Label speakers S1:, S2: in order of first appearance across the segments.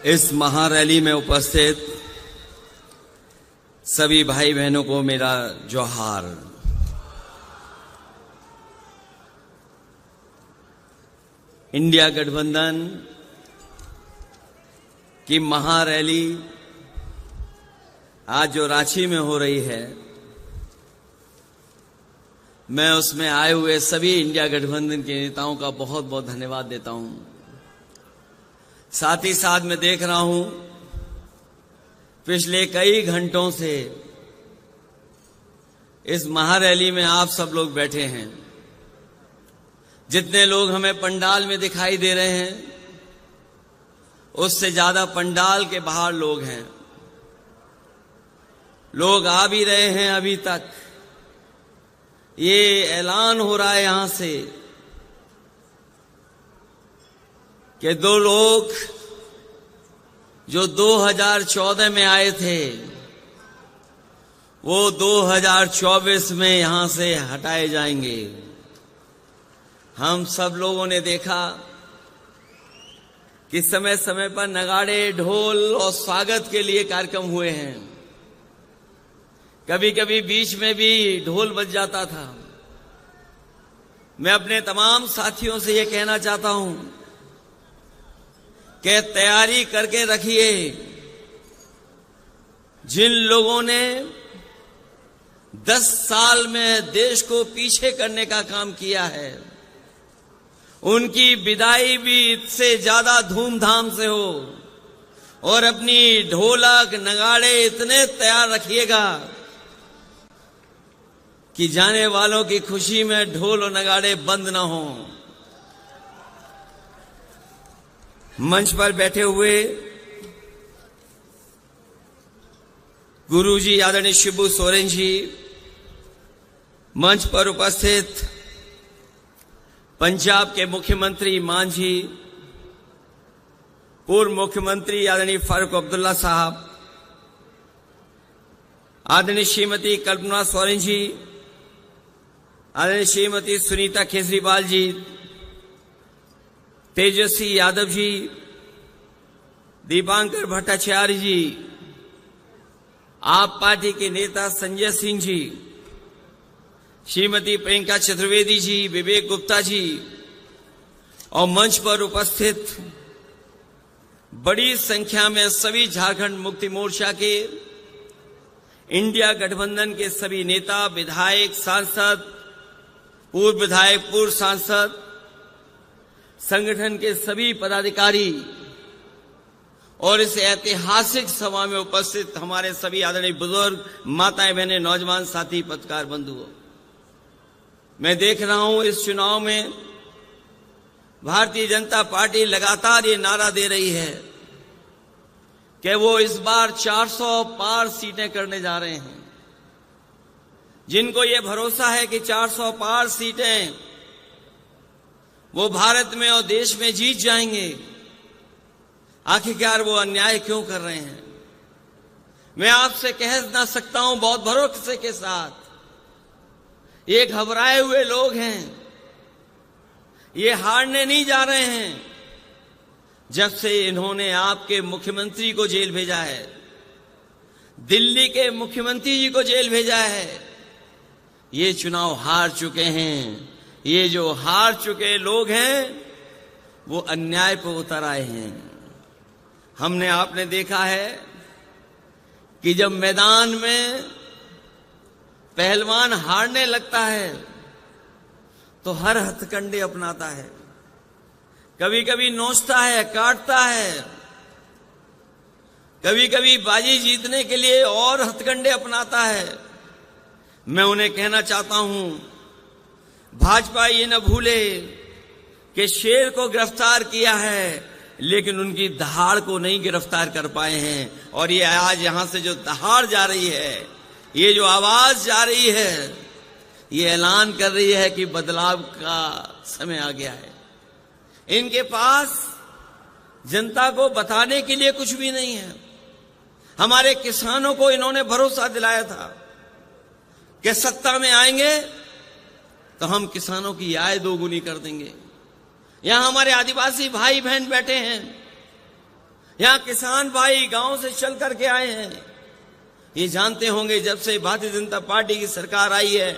S1: इस महारैली में उपस्थित सभी भाई बहनों को मेरा जोहार। इंडिया गठबंधन की महारैली आज जो रांची में हो रही है, मैं उसमें आए हुए सभी इंडिया गठबंधन के नेताओं का बहुत बहुत धन्यवाद देता हूं। साथ ही साथ मैं देख रहा हूं पिछले कई घंटों से इस महारैली में आप सब लोग बैठे हैं। जितने लोग हमें पंडाल में दिखाई दे रहे हैं, उससे ज्यादा पंडाल के बाहर लोग हैं। लोग आ भी रहे हैं। अभी तक ये ऐलान हो रहा है यहां से कि दो लोग जो 2014 में आए थे, वो 2024 में यहां से हटाए जाएंगे। हम सब लोगों ने देखा कि समय समय पर नगाड़े, ढोल और स्वागत के लिए कार्यक्रम हुए हैं। कभी कभी बीच में भी ढोल बज जाता था। मैं अपने तमाम साथियों से ये कहना चाहता हूं कि तैयारी करके रखिए। जिन लोगों ने 10 साल में देश को पीछे करने का काम किया है, उनकी विदाई भी इससे ज्यादा धूमधाम से हो। और अपनी ढोलक नगाड़े इतने तैयार रखिएगा कि जाने वालों की खुशी में ढोल और नगाड़े बंद न हो। मंच पर बैठे हुए गुरुजी आदरणीय शिबू सोरेन जी, मंच पर उपस्थित पंजाब के मुख्यमंत्री मान जी, पूर्व मुख्यमंत्री आदरणीय फारूक अब्दुल्ला साहब, आदरणीय श्रीमती कल्पना सोरेन जी, आदरणीय श्रीमती सुनीता केजरीवाल जी, तेजस्वी यादव जी, दीपांकर भट्टाचार्य जी, आप पार्टी के नेता संजय सिंह जी, श्रीमती प्रियंका चतुर्वेदी जी, विवेक गुप्ता जी और मंच पर उपस्थित बड़ी संख्या में सभी झारखंड मुक्ति मोर्चा के, इंडिया गठबंधन के सभी नेता, विधायक, सांसद, पूर्व विधायक, पूर्व सांसद, संगठन के सभी पदाधिकारी और इस ऐतिहासिक सभा में उपस्थित हमारे सभी आदरणीय बुजुर्ग, माताएं, बहनें, नौजवान साथी, पत्रकार बंधुओं, मैं देख रहा हूं इस चुनाव में भारतीय जनता पार्टी लगातार ये नारा दे रही है कि वो इस बार 400 पार सीटें करने जा रहे हैं। जिनको ये भरोसा है कि 400 पार सीटें वो भारत में और देश में जीत जाएंगे, आखिरकार वो अन्याय क्यों कर रहे हैं? मैं आपसे कह ना सकता हूं बहुत भरोसे के साथ, ये घबराए हुए लोग हैं। ये हारने नहीं जा रहे हैं। जब से इन्होंने आपके मुख्यमंत्री को जेल भेजा है, दिल्ली के मुख्यमंत्री जी को जेल भेजा है, ये चुनाव हार चुके हैं। ये जो हार चुके लोग हैं वो अन्याय पर उतर आए हैं। हमने आपने देखा है कि जब मैदान में पहलवान हारने लगता है तो हर हथकंडे अपनाता है। कभी कभी नोचता है, काटता है, कभी कभी बाजी जीतने के लिए और हथकंडे अपनाता है। मैं उन्हें कहना चाहता हूं, भाजपा ये न भूले कि शेर को गिरफ्तार किया है लेकिन उनकी दहाड़ को नहीं गिरफ्तार कर पाए हैं। और ये आज यहां से जो दहाड़ जा रही है, ये जो आवाज जा रही है, ये ऐलान कर रही है कि बदलाव का समय आ गया है। इनके पास जनता को बताने के लिए कुछ भी नहीं है। हमारे किसानों को इन्होंने भरोसा दिलाया था कि सत्ता में आएंगे तो हम किसानों की आय दोगुनी कर देंगे। यहां हमारे आदिवासी भाई बहन बैठे हैं, यहां किसान भाई गांव से चल करके आए हैं। ये जानते होंगे जब से भारतीय जनता पार्टी की सरकार आई है,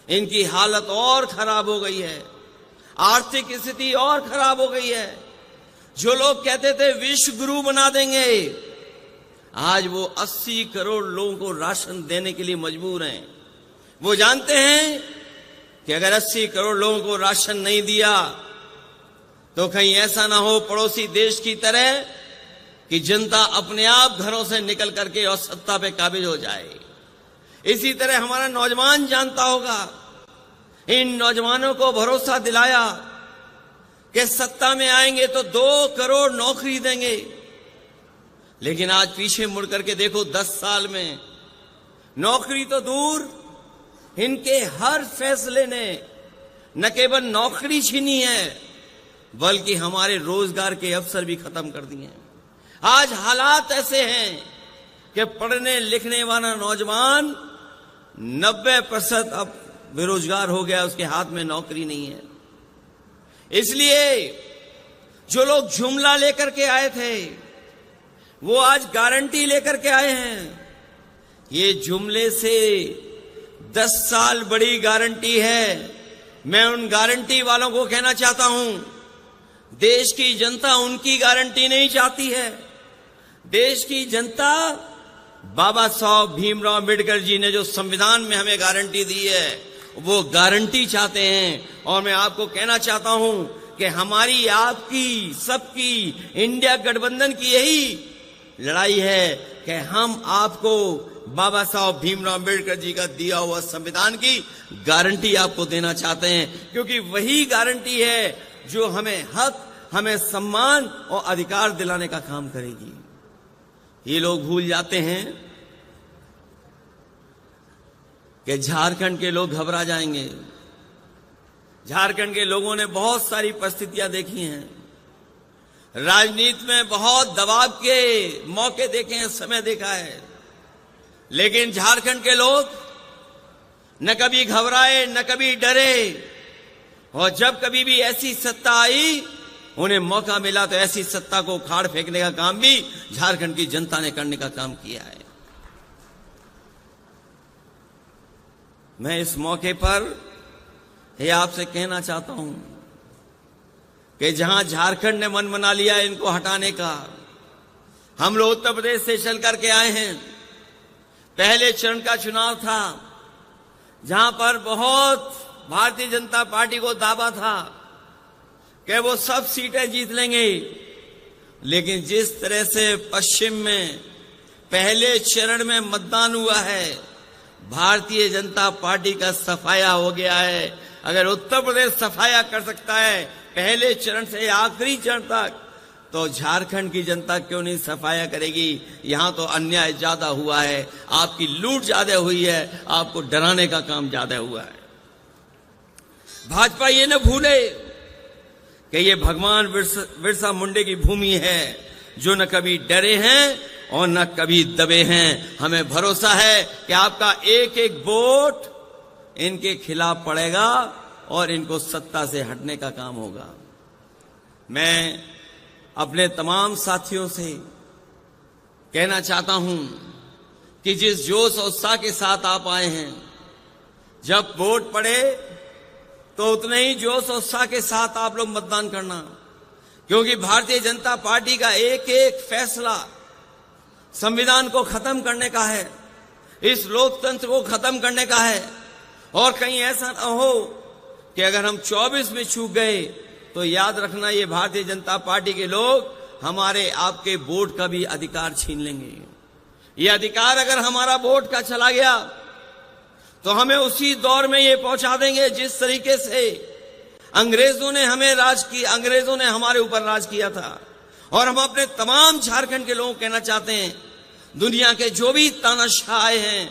S1: इनकी हालत और खराब हो गई है, आर्थिक स्थिति और खराब हो गई है। जो लोग कहते थे विश्व गुरु बना देंगे, आज वो 80 करोड़ लोगों को राशन देने के लिए मजबूर हैं। वो जानते हैं कि अगर 80 करोड़ लोगों को राशन नहीं दिया तो कहीं ऐसा ना हो पड़ोसी देश की तरह कि जनता अपने आप घरों से निकल करके और सत्ता पे काबिज हो जाए। इसी तरह हमारा नौजवान जानता होगा, इन नौजवानों को भरोसा दिलाया कि सत्ता में आएंगे तो 2 करोड़ नौकरी देंगे, लेकिन आज पीछे मुड़ करके देखो 10 साल में नौकरी तो दूर, इनके हर फैसले ने न केवल नौकरी छीनी है बल्कि हमारे रोजगार के अवसर भी खत्म कर दिए हैं। आज हालात ऐसे हैं कि पढ़ने लिखने वाला नौजवान 90% अब बेरोजगार हो गया, उसके हाथ में नौकरी नहीं है। इसलिए जो लोग जुमला लेकर के आए थे वो आज गारंटी लेकर के आए हैं। ये जुमले से 10 साल बड़ी गारंटी है। मैं उन गारंटी वालों को कहना चाहता हूं, देश की जनता उनकी गारंटी नहीं चाहती है। देश की जनता बाबा साहब भीमराव अम्बेडकर जी ने जो संविधान में हमें गारंटी दी है वो गारंटी चाहते हैं। और मैं आपको कहना चाहता हूं कि हमारी, आपकी, सबकी, इंडिया गठबंधन की यही लड़ाई है कि हम आपको बाबा साहब भीमराव अम्बेडकर जी का दिया हुआ संविधान की गारंटी आपको देना चाहते हैं, क्योंकि वही गारंटी है जो हमें हक, हमें सम्मान और अधिकार दिलाने का काम करेगी। ये लोग भूल जाते हैं कि झारखंड के लोग घबरा जाएंगे। झारखंड के लोगों ने बहुत सारी परिस्थितियां देखी हैं, राजनीति में बहुत दबाव के मौके देखे हैं, समय देखा है, लेकिन झारखंड के लोग न कभी घबराए न कभी डरे। और जब कभी भी ऐसी सत्ता आई, उन्हें मौका मिला तो ऐसी सत्ता को उखाड़ फेंकने का काम भी झारखंड की जनता ने करने का काम किया है। मैं इस मौके पर यह आपसे कहना चाहता हूं कि जहां झारखंड ने मन बना लिया इनको हटाने का, हम लोग उत्तर प्रदेश से चल करके आए हैं। पहले चरण का चुनाव था जहां पर बहुत भारतीय जनता पार्टी को दावा था कि वो सब सीटें जीत लेंगे, लेकिन जिस तरह से पश्चिम में पहले चरण में मतदान हुआ है, भारतीय जनता पार्टी का सफाया हो गया है। अगर उत्तर प्रदेश सफाया कर सकता है पहले चरण से आखिरी चरण तक, तो झारखंड की जनता क्यों नहीं सफाया करेगी। यहां तो अन्याय ज्यादा हुआ है, आपकी लूट ज्यादा हुई है, आपको डराने का काम ज्यादा हुआ है। भाजपा ये न भूले कि ये भगवान बिरसा मुंडे की भूमि है, जो न कभी डरे हैं और न कभी दबे हैं। हमें भरोसा है कि आपका एक एक वोट इनके खिलाफ पड़ेगा और इनको सत्ता से हटने का काम होगा। मैं अपने तमाम साथियों से कहना चाहता हूं कि जिस जोश और उत्साह के साथ आप आए हैं, जब वोट पड़े तो उतने ही जोश और उत्साह के साथ आप लोग मतदान करना, क्योंकि भारतीय जनता पार्टी का एक एक फैसला संविधान को खत्म करने का है, इस लोकतंत्र को खत्म करने का है। और कहीं ऐसा न हो कि अगर हम 24 में चूक गए तो याद रखना, ये भारतीय जनता पार्टी के लोग हमारे आपके वोट का भी अधिकार छीन लेंगे। ये अधिकार अगर हमारा वोट का चला गया तो हमें उसी दौर में ये पहुंचा देंगे जिस तरीके से अंग्रेजों ने हमें राज किया, अंग्रेजों ने हमारे ऊपर राज किया था। और हम अपने तमाम झारखंड के लोगों को कहना चाहते हैं, दुनिया के जो भी तानाशाह आए हैं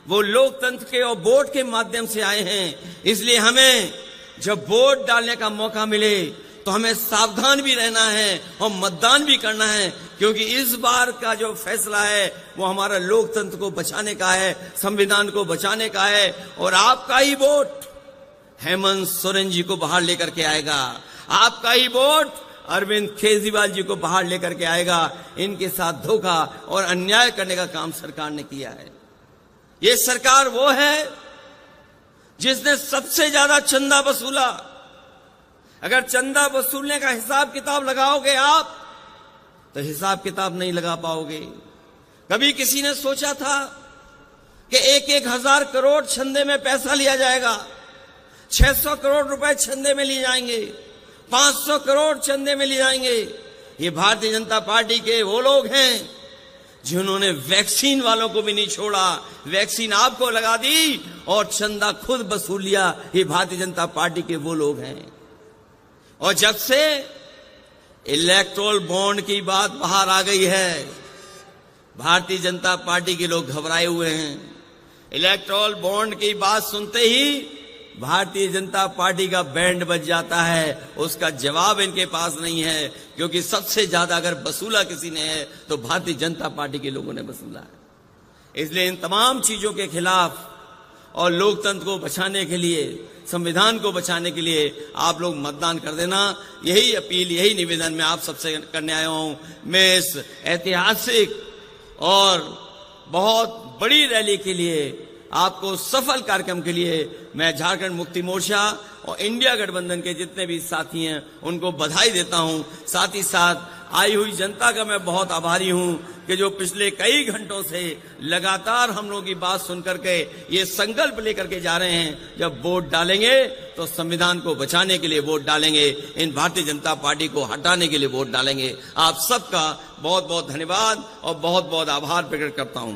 S1: वो लोकतंत्र के और वोट के माध्यम से आए हैं। इसलिए हमें जब वोट डालने का मौका मिले तो हमें सावधान भी रहना है और मतदान भी करना है, क्योंकि इस बार का जो फैसला है वो हमारा लोकतंत्र को बचाने का है, संविधान को बचाने का है। और आपका ही वोट हेमंत सोरेन जी को बाहर लेकर के आएगा, आपका ही वोट अरविंद केजरीवाल जी को बाहर लेकर के आएगा। इनके साथ धोखा और अन्याय करने का काम सरकार ने किया है। ये सरकार वो है जिसने सबसे ज्यादा चंदा वसूला। अगर चंदा वसूलने का हिसाब किताब लगाओगे आप तो हिसाब किताब नहीं लगा पाओगे। कभी किसी ने सोचा था कि 1,000 करोड़ चंदे में पैसा लिया जाएगा, 600 करोड़ रुपए चंदे में लिए जाएंगे, 500 करोड़ चंदे में लिए जाएंगे। ये भारतीय जनता पार्टी के वो लोग हैं जिन्होंने वैक्सीन वालों को भी नहीं छोड़ा, वैक्सीन आपको लगा दी और चंदा खुद वसूल लिया। ये भारतीय जनता पार्टी के वो लोग हैं। और जब से इलेक्टोरल बॉन्ड की बात बाहर आ गई है, भारतीय जनता पार्टी के लोग घबराए हुए हैं। इलेक्टोरल बॉन्ड की बात सुनते ही भारतीय जनता पार्टी का बैंड बज जाता है। उसका जवाब इनके पास नहीं है, क्योंकि सबसे ज्यादा अगर वसूला किसी ने है तो भारतीय जनता पार्टी के लोगों ने वसूला है। इसलिए इन तमाम चीजों के खिलाफ और लोकतंत्र को बचाने के लिए, संविधान को बचाने के लिए आप लोग मतदान कर देना। यही अपील, यही निवेदन मैं आप सबसे करने आया हूं। मैं इस ऐतिहासिक और बहुत बड़ी रैली के लिए, आपको सफल कार्यक्रम के लिए मैं झारखंड मुक्ति मोर्चा और इंडिया गठबंधन के जितने भी साथी हैं उनको बधाई देता हूं। साथ ही साथ आई हुई जनता का मैं बहुत आभारी हूं कि जो पिछले कई घंटों से लगातार हम लोगों की बात सुनकर के ये संकल्प लेकर के जा रहे हैं, जब वोट डालेंगे तो संविधान को बचाने के लिए वोट डालेंगे, इन भारतीय जनता पार्टी को हटाने के लिए वोट डालेंगे। आप सबका बहुत बहुत धन्यवाद और बहुत बहुत आभार प्रकट करता हूं।